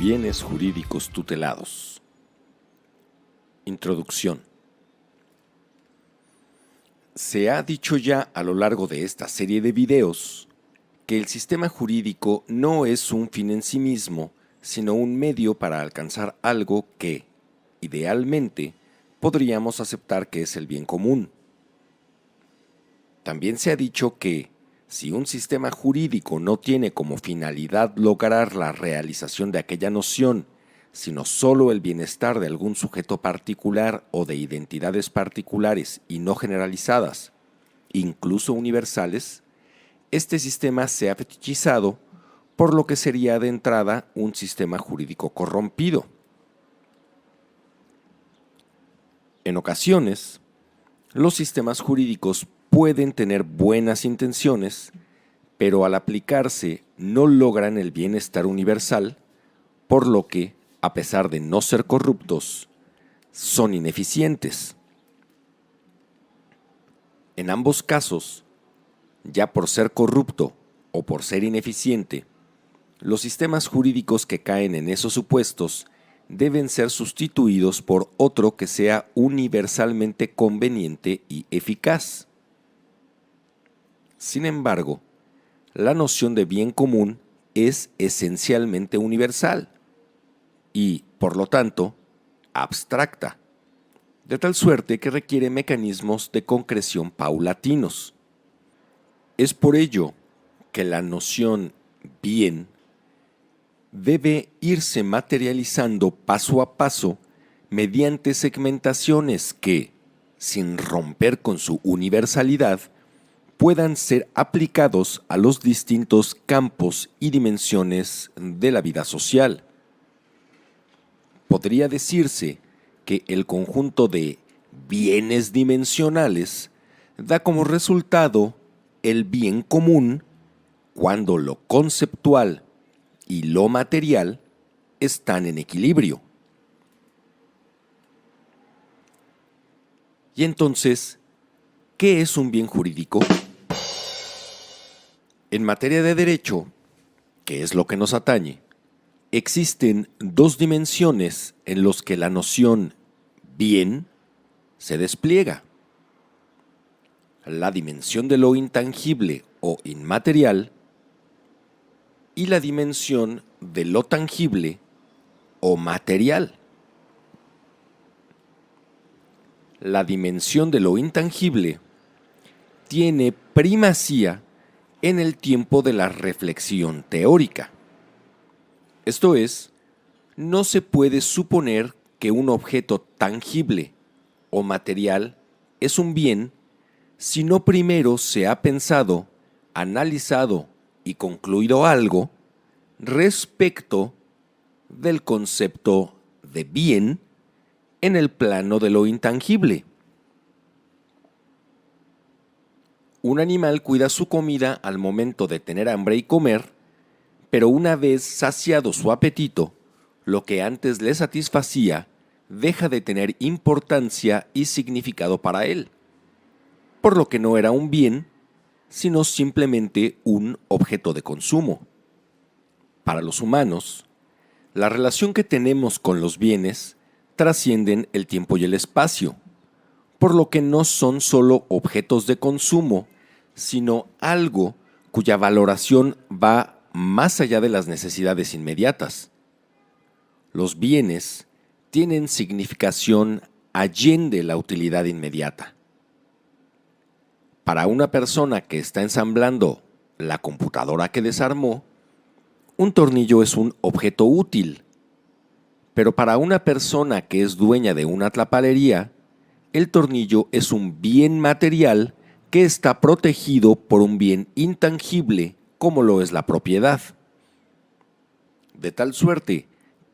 Bienes jurídicos tutelados. Introducción. Se ha dicho ya a lo largo de esta serie de videos que el sistema jurídico no es un fin en sí mismo, sino un medio para alcanzar algo que, idealmente, podríamos aceptar que es el bien común. También se ha dicho que, si un sistema jurídico no tiene como finalidad lograr la realización de aquella noción, sino solo el bienestar de algún sujeto particular o de identidades particulares y no generalizadas, incluso universales, este sistema se ha fetichizado, por lo que sería de entrada un sistema jurídico corrompido. En ocasiones, los sistemas jurídicos pueden tener buenas intenciones, pero al aplicarse no logran el bienestar universal, por lo que, a pesar de no ser corruptos, son ineficientes. En ambos casos, ya por ser corrupto o por ser ineficiente, los sistemas jurídicos que caen en esos supuestos deben ser sustituidos por otro que sea universalmente conveniente y eficaz. Sin embargo, la noción de bien común es esencialmente universal y, por lo tanto, abstracta, de tal suerte que requiere mecanismos de concreción paulatinos. Es por ello que la noción bien debe irse materializando paso a paso mediante segmentaciones que, sin romper con su universalidad, puedan ser aplicados a los distintos campos y dimensiones de la vida social. Podría decirse que el conjunto de bienes dimensionales da como resultado el bien común cuando lo conceptual y lo material están en equilibrio. Y entonces, ¿qué es un bien jurídico? En materia de derecho, que es lo que nos atañe, existen dos dimensiones en las que la noción bien se despliega: la dimensión de lo intangible o inmaterial y la dimensión de lo tangible o material. La dimensión de lo intangible tiene primacía en el tiempo de la reflexión teórica. Esto es, no se puede suponer que un objeto tangible o material es un bien si no primero se ha pensado, analizado y concluido algo respecto del concepto de bien en el plano de lo intangible. Un animal cuida su comida al momento de tener hambre y comer, pero una vez saciado su apetito, lo que antes le satisfacía deja de tener importancia y significado para él, por lo que no era un bien, sino simplemente un objeto de consumo. Para los humanos, la relación que tenemos con los bienes trascienden el tiempo y el espacio, por lo que no son solo objetos de consumo, sino algo cuya valoración va más allá de las necesidades inmediatas. Los bienes tienen significación allende la utilidad inmediata. Para una persona que está ensamblando la computadora que desarmó, un tornillo es un objeto útil, pero para una persona que es dueña de una tlapalería, el tornillo es un bien material que está protegido por un bien intangible como lo es la propiedad. De tal suerte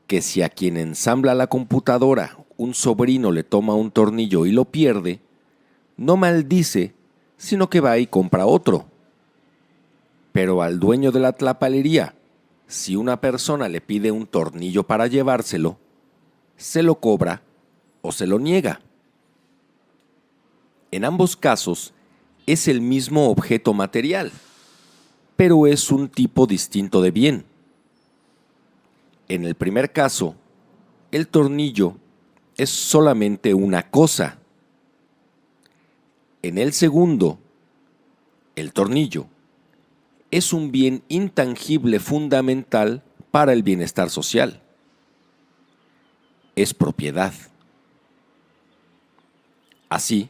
que si a quien ensambla la computadora un sobrino le toma un tornillo y lo pierde, no maldice, sino que va y compra otro. Pero al dueño de la tlapalería, si una persona le pide un tornillo para llevárselo, se lo cobra o se lo niega. En ambos casos es el mismo objeto material, pero es un tipo distinto de bien. En el primer caso, el tornillo es solamente una cosa. En el segundo, el tornillo es un bien intangible fundamental para el bienestar social. Es propiedad. Así,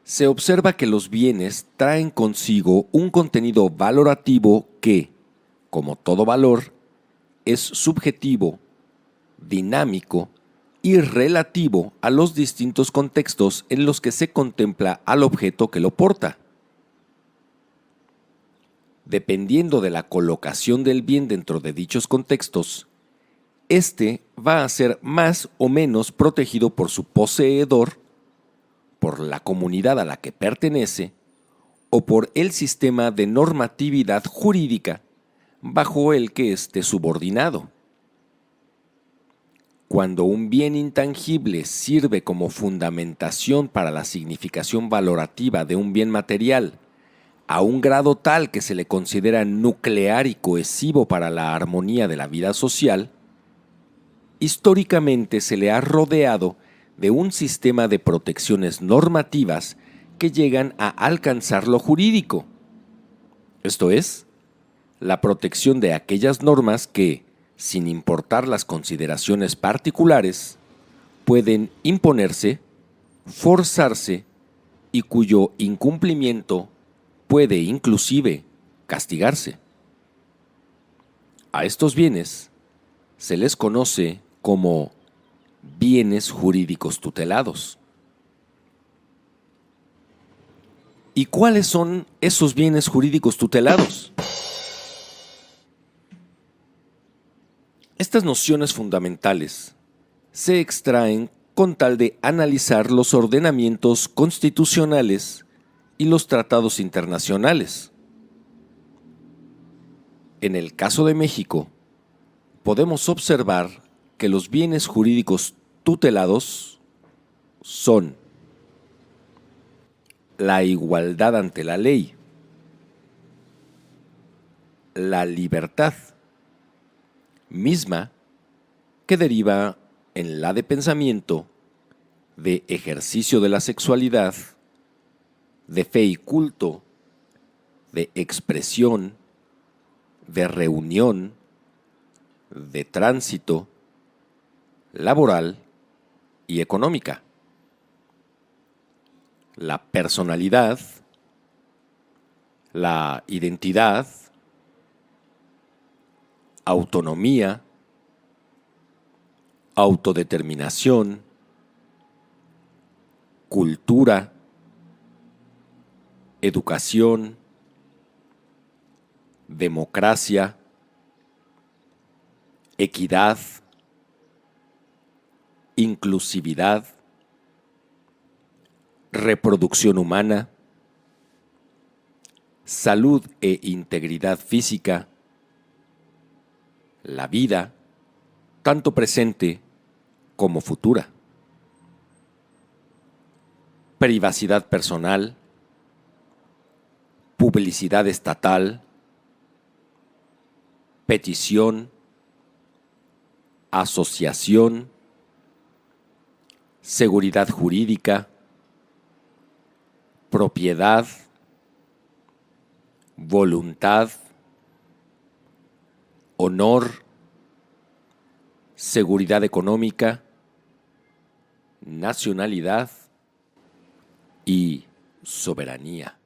se observa que los bienes traen consigo un contenido valorativo que, como todo valor, es subjetivo, dinámico y relativo a los distintos contextos en los que se contempla al objeto que lo porta. Dependiendo de la colocación del bien dentro de dichos contextos, este va a ser más o menos protegido por su poseedor, por la comunidad a la que pertenece o por el sistema de normatividad jurídica bajo el que esté subordinado. Cuando un bien intangible sirve como fundamentación para la significación valorativa de un bien material, a un grado tal que se le considera nuclear y cohesivo para la armonía de la vida social, históricamente se le ha rodeado de un sistema de protecciones normativas que llegan a alcanzar lo jurídico. Esto es, la protección de aquellas normas que, sin importar las consideraciones particulares, pueden imponerse, forzarse y cuyo incumplimiento puede inclusive castigarse. A estos bienes se les conoce como bienes jurídicos tutelados. ¿Y cuáles son esos bienes jurídicos tutelados? Estas nociones fundamentales se extraen con tal de analizar los ordenamientos constitucionales y los tratados internacionales. En el caso de México, podemos observar que los bienes jurídicos tutelados son la igualdad ante la ley, la libertad, misma que deriva en la de pensamiento, de ejercicio de la sexualidad, de fe y culto, de expresión, de reunión, de tránsito, laboral y económica. La personalidad, la identidad, autonomía, autodeterminación, cultura, educación, democracia, equidad, inclusividad, reproducción humana, salud e integridad física, la vida, tanto presente como futura, privacidad personal, publicidad estatal, petición, asociación, seguridad jurídica, propiedad, voluntad, honor, seguridad económica, nacionalidad y soberanía.